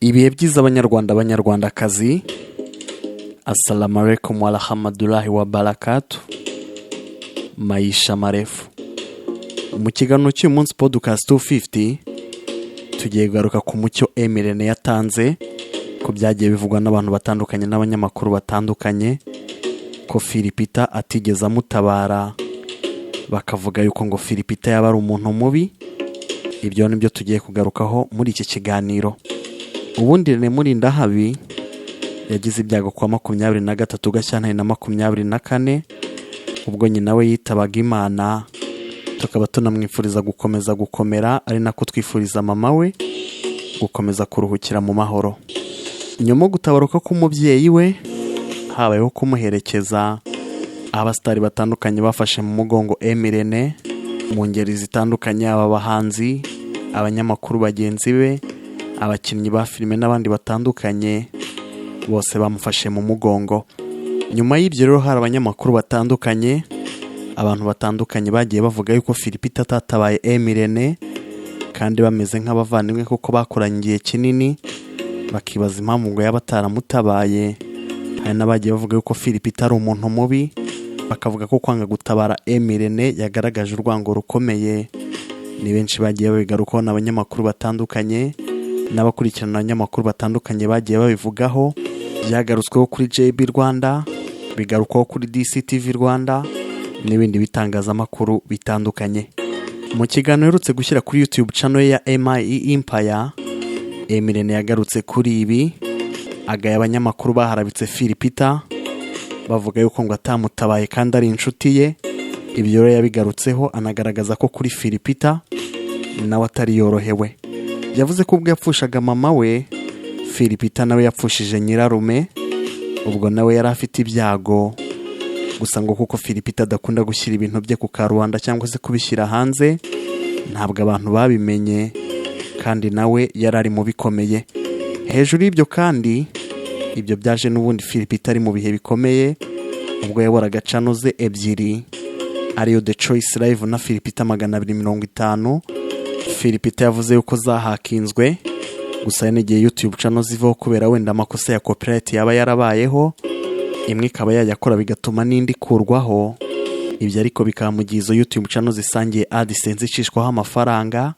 Ibihe byiza abanyarwandakazi, assalamu alaikum wa rahmatullahi wa barakatuh, maisha marefu. Mu kiganiro cy'uyu munsi podcast 250 tugiye kugaruka ku mucyo Emirene yatanze ku byagiye bivugwa n'abantu batandukanye n'abanyamakuru batandukanye ko Philipita atigeze amutabara, bakavuga yuko ngo Philipita yaba ari umuntu mubi. Ibyo nibyo tugiye kugarukaho muri iki kiganiro. Ubundi René Murindahabi yagize ibyago kwa 23 Gashyantare na 24 ubwo nyina we yitabaga Imana. Tukaba tunamwifuriza gukomeza gukomera, ari nako twifuriza mama we gukomeza kuruhukira mu mahoro. Nyuma gutabaruka k'umubyeyi we habayeho kumuherekeza abastari batandukanye bafashe mu mugongo Emirene mu ngeri zitandukanye, aba bahanzi, abanyamakuru bagenzi be, abakinnyi ba filime n'abandi batandukanye, bose bamufashe mu mugongo. Nyuma y'ibyo rero hari abanyamakuru batandukanye, abantu batandukanye bagiye bavuga yuko Philipita atatabaye Emirene kandi bameze nk'abavandimwe kuko bakoranye igihe kinini, bakibaza impamvu ngo yaba ataramutabaye. Hari n'abagiye bavuga yuko Philipita ari umuntu mubi, bakavuga ko kwanga gutabara Emirene yagaragaje urwango rukomeye. Ni benshi bagiye babigarukaho n'abanyamakuru batandukanye n'abakurikirana abanyamakuru batandukanye bagiye babivugaho. Byagarutsweho kuri JB Rwanda, bigarukwaho kuri DCTV Rwanda n'ibindi bitangazamakuru bitandukanye. Mu kiganiro yerutse gushyira kuri YouTube channel ya MIE Empire, Emirene yagarutse kuri ibi, agaya abanyamakuru baharabitse Philipita bavuga yuko ngo atamutabaye kandi ari inshuti ye. Ibyo rero yabigarutseho, anagaragaza ko kuri Philipita nawe atari yorohewe. Yavuze ko ubwo yapfushaga mama we, Philipita nawe yapfushije nyirarume, ubwo nawe yari afite ibyago. Gusa ngo kuko Philipita adakunda gushyira ibintu bye ku karubanda cyangwa se kubishyira hanze, ntabwo abantu babimenye kandi nawe yari ari mu bikomeye. Hejuru y'ibyo kandi, ibyo byaje n'ubundi Philipita ari mu bihe bikomeye ubwo yaboraga channel ze ebyiri, ariyo The Choice Live na Philipita 250. Philipita yavuze yuko zahakinzwe, gusa n'igihe YouTube channel zivaho kubera wenda amakosa ya copyright yaba yarabayeho, imwe ikaba yayakora bigatuma n'indi kurwaho. Ibyo ariko bikamugiza YouTube channel zisangiye AdSense icishwaho amafaranga.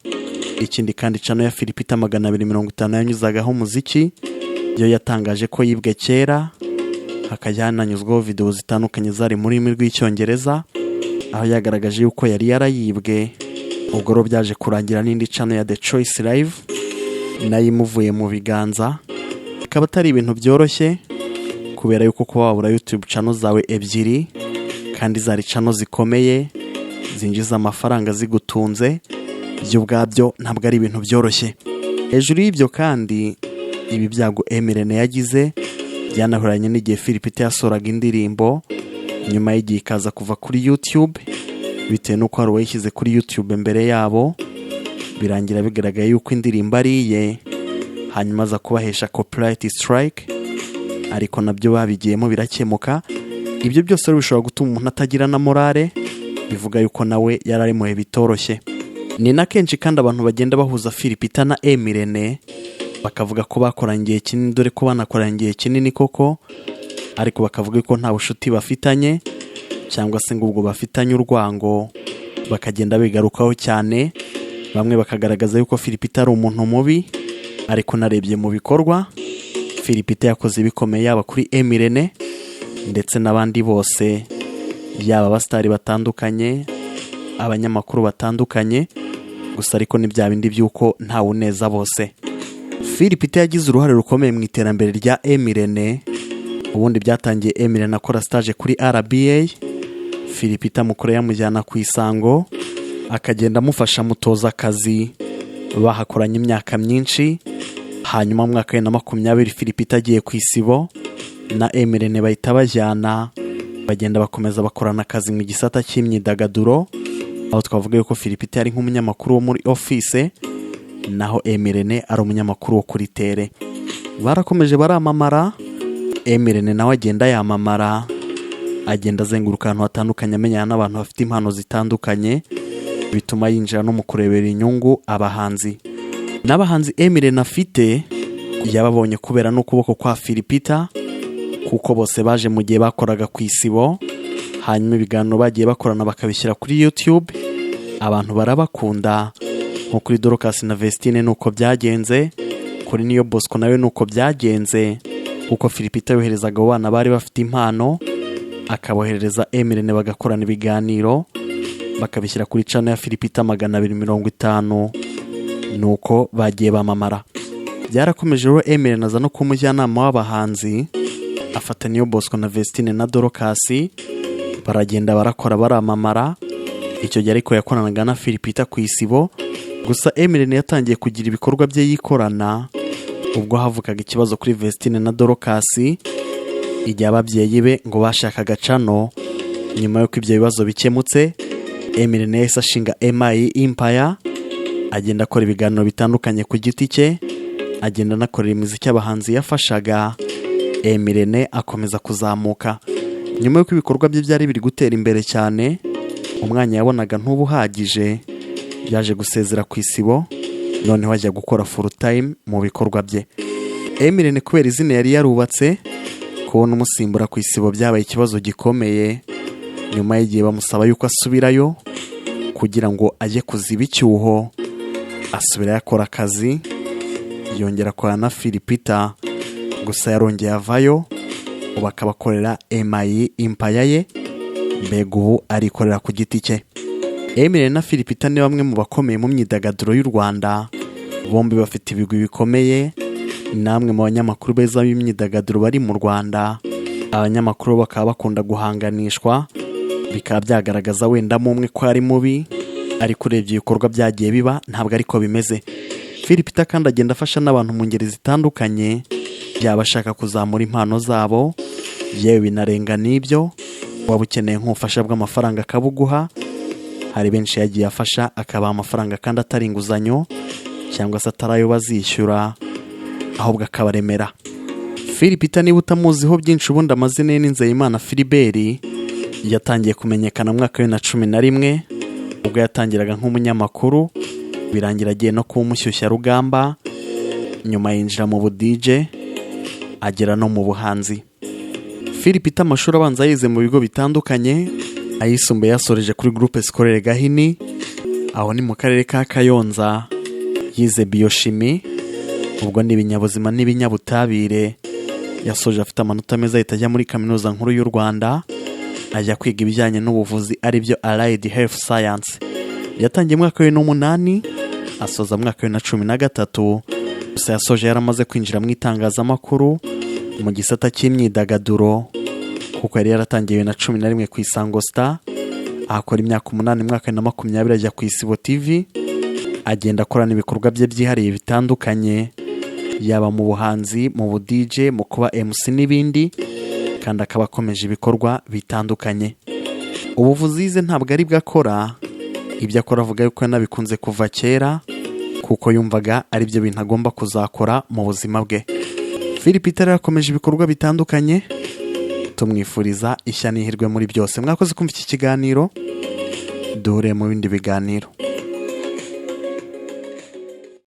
Ikindi kandi channel ya Philipita 250 yanyuzagaho umuziki, yo yatangaje ko yibwe kera, hakajyananyuzwaho video zitandukanye zari muri rurimi rw'icyongereza, aho yagaragaje yuko yari yarayibwe. Ubwo ro byaje kurangira n'indi channel ya The Choice Live nayo imuvuye mu biganza. Ikaba atari ibintu byoroshye kubera yuko kuba wabura YouTube channel zawe ebyiri kandi zari channel zikomeye zinjiza amafaranga zigutunze, byo ubwabyo ntabwo ari ibintu byoroshye. Hejuru y'ibyo kandi, ibi byago Emirene yagize byanahuranye n'igihe Philipita yasoraga indirimbo, nyuma y'igihe ikaza kuva kuri YouTube bitewe n'uko hari uwayishyize kuri YouTube mbere yabo, birangira bigaragaye yuko indirimbo ari iye, hanyuma aza kubahesha copyright strike, ariko nabyo babigiyemo birakemuka. Ibyo byose bishobora gutuma umuntu atagira na morale, bivuga yuko nawe yarari mu bitoroshye. Ni na kenshi kandi abantu bagenda bahuza Philipita na Emirene bakavuga ko bakoranye igihe kinini, dore ko banakoranye igihe kinini koko, ariko bakavuga ko nta bushuti bafitanye cyangwa se ngo ubwo bafitanye urwango, bakagenda bigarukaho cyane. Bamwe bakagaragaza yuko Philipita ari umuntu mubi, ariko narebye mu bikorwa Philipita yakoze bikomeye, yaba kuri Emirene ndetse n'abandi bose, yaba abastari batandukanye, abanyamakuru batandukanye. Gusa ariko ni bya bindi byuko nta uneza bose. Philipita yagize uruhare rukomeye mu iterambere rya Emirene. Ubundi byatangiye Emirene akora stage kuri RBA, Philipita mukuru yamujyana ku Isango, akagenda amufasha mutoza akazi, bahakoranye imyaka myinshi. Hanyuma mu mwaka wa 2020 Philipita agiye ku Isibo na Emirene bahita bajyana, bagenda bakomeza bakorana akazi mu gisata cy'imyidagaduro, aho twavuga yuko Philipita yari nk'umunyamakuru wo muri office, naho Emirene ari umunyamakuru wo kuri tele. Barakomeje baramamara, Emirene nawe agenda yamamara, agenda azenguruka ahantu hatandukanye, amenyana n'abantu bafite impano zitandukanye, bituma yinjira no mu kurebera inyungu abahanzi. N'abahanzi Emirene afite yababonye kubera n'ukuboko kwa Philipita kuko bose baje mu gihe bakoraga ku isibo, hanyuma ibiganiro bagiye bakorana bakabishyira kuri YouTube, abantu barabakunda. Nko kuri Dorcas na Vestine nuko byagenze, kuri Niyo Bosco nawe nuko byagenze, kuko Philipita yoherezaga abana bari bafite impano akaboherereza Emirene bagakorana ibiganiro bakabishyira kuri channel ya Philipita 250, nuko bagiye bamamara. Byarakomeje rero Emirene aza no kumujyanama w'abahanzi, afata Niyo Bosco na Vestine na Dorcas baragenda barakora baramamara. Icyo gihe ariko yakoranaga na Philipita ku isibo, gusa Emirene yatangiye kugira ibikorwa bye yikorana ubwo havukaga ikibazo kuri Vestine na Dorcas, igihe ababyeyi be ngo bashakaga cano. Nyuma y'uko ibyo bibazo bikemutse, Emirene yahise ashinga MI Empire, agenda akora ibiganiro bitandukanye ku giti cye, agenda anakorera imiziki abahanzi yafashaga. Emirene akomeza kuzamuka. Nyuma y'uko ibikorwa bye byari biri gutera imbere cyane, umwanya yabonaga ntubuhagije, yaje gusezera ku isibo, noneho ajya gukora full time mu bikorwa bye. Emirene kubera izina yari yarubatse, kubona umusimbura ku isibo byabaye ikibazo gikomeye. Nyuma y'igihe bamusaba yuko asubirayo kugira ngo ajye kuziba icyuho, asubira yakora akazi, yongera akora na Philipita, gusa yarongeye avayo ubu akabakorera MI Empire ye, mbega ubu arikorera ku giti cye. Emirene na Philipita ni bamwe mu bakomeye mu myidagaduro y'u Rwanda, bombi bafite ibigwi bikomeye, namwe mu banyamakuru beza b'imyidagaduro bari mu Rwanda. Abanyamakuru bakaba bakunda guhanganishwa, bikaba byagaragaza wenda mu umwe ko ari mubi, ariko urebye ibikorwa byagiye biba ntabwo ariko bimeze. Philipita kandi agenda afasha n'abantu mu ngeri zitandukanye, yaba ashaka kuzamura impano zabo, yewe binarenga n'ibyo. Waba ukeneye nk'ubufasha bw'amafaranga akabuguha, hari benshi yagiye afasha akabaha amafaranga kandi atari inguzanyo cyangwa se atarayo bazishyura, ahubwo akabaremera. Philipita niba utamuziho byinshi, ubundi amazina ye ni Nzeyimana Philibert. Yatangiye kumenyekana mu mwaka wa 2011 ubwo yatangiraga nk'umunyamakuru, birangira agiye no kuba umushyushya rugamba, nyuma yinjira mu budj, agera no mu buhanzi. Philipita amashuri abanza yize mu bigo bitandukanye, ayisumbuye yasoreje kuri Groupe Scolaire Gahini, aho ni mu karere ka Kayonza. Yize biochimie, ubwo ni ibinyabuzima n'ibinyabutabire. Yasoje afite amanota meza, ahita ajya muri Kaminuza Nkuru y'u Rwanda, ajya kwiga ibijyanye n'ubuvuzi aribyo Allied Health Science. Yatangiye mu mwaka wa 2008, asoza mu mwaka wa 2013, gusa yasoje yaramaze kwinjira mu itangazamakuru mu gisata cy'imyidagaduro, kuko yari yaratangiye na 2011 ku Isango Star, akora imyaka 8 mu mwaka wa 2020 ajya ku Isibo TV, agenda akorana ibikorwa bye byihariye bitandukanye, yaba mu buhanzi, mu budj, mu kuba MC n'ibindi, kandi akaba akomeje ibikorwa bitandukanye. Ubuvuzi yize ntabwo ari bwo akora, ibyo akora avuga yuko yanabikunze kuva kera, kuko yumvaga ari byo bintu agomba kuzakora mu buzima bwe. Philipita yarakomeje ibikorwa bitandukanye, tumwifuriza ishya n'ihirwe muri byose. Mwakoze kumva iki kiganiro, duhure mu bindi biganiro.